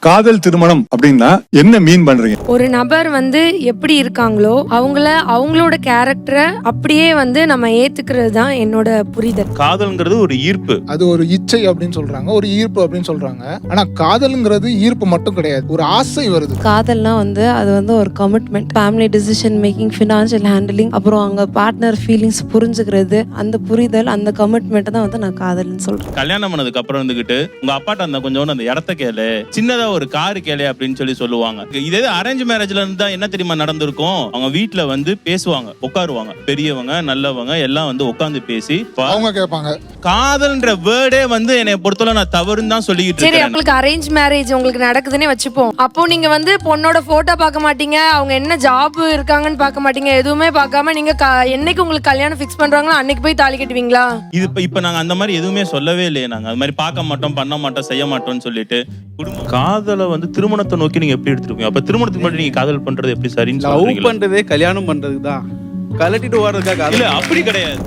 காதல் திருமணம் அப்படின்னா என்ன மீன் பண்றீங்க? ஒரு நபர் வந்து எப்படி இருக்காங்களோ அவங்களோட கேரக்டரை அப்படியே வந்து நம்ம ஏத்துக்கிறது தான் என்னோட புரிதல். காதல்ங்கிறது ஒரு ஈர்ப்பு, அது ஒரு இச்சை அப்படின்னு சொல்றாங்க, ஒரு ஈர்ப்பு அப்படின்னு சொல்றாங்க. ஆனா காதல்ங்கிறது ஈர்ப்பு மட்டும் கிடையாது, ஒரு ஆசை வருது. காதல்னா வந்து அது வந்து ஒரு commitment, family decision making, financial handling, அப்புறம் அங்க பார்ட்னர் ஃபீலிங்ஸ் புரிஞ்சுக்கிறது, அந்த புரிதல், அந்த கமிட்மெண்ட் தான் வந்து நான் காதல்னு சொல்றேன். கல்யாணம் பண்ணதுக்கு அப்புறம் வந்துகிட்டு உங்க அப்பாட்ட அந்த கொஞ்சம் அந்த இடத்த கேளு, சின்னதா ஒரு காரு கேளு அப்படின்னு சொல்லுவாங்க. இதே அரேஞ்ச் மேரேஜ்ல இருந்தா என்ன தெரியுமா நடந்திருக்கும்? அவங்க வீட்டுல வந்து பேசுவாங்க, உட்காருவாங்க, பெரியவங்க நல்லவங்க எல்லாம் வந்து உட்கார்ந்து பேசி அவங்க கேட்பாங்க. காதல்ன்ற வேர்டே வந்து என்னை பொறுத்தவரை நான் தவறுன்னு தான் சொல்லிக்கிட்டு சரி, இருக்கேன். உங்களுக்கு அரேஞ்ச் மேரேஜ் உங்களுக்கு நடக்குதுன்னே வச்சுப்போம். அப்போ நீங்க வந்து பொண்ணோட போட்டோ பார்க்க மாட்டீங்க, அவங்க என்ன ஜாப் இருக்காங்கன்னு பார்க்க மாட்டீங்க, எதுவுமே பார்க்காம நீங்க என்னைக்கு உங்களுக்கு கல்யாணம் ஃபிக்ஸ் பண்றாங்களோ அன்னைக்கு போய் தாலி கட்டுவீங்களா? இது இப்ப நாங்க அந்த மாதிரி எதுவுமே சொல்லவே இல்லையே. நாங்க அது மாதிரி பார்க்க மாட்டோம், பண்ண மாட்டோம், செய்ய மாட்டோம்னு சொல்லிட்டு காதலை வந்து திருமணத்தை நோக்கி நீங்க எப்படி எடுத்துருக்கீங்க? அப்ப திருமணத்துக்கு முன்னாடி நீங்க காதல் பண்றது எப்படி சரின்னு லவ் சொல்றீங்களா? பண்றதே கல்யாணம் பண்றதுக்கு தான், கலட்டிட்டு ஓடுறதுக்காக. இல்ல அப்படி கிடையாது.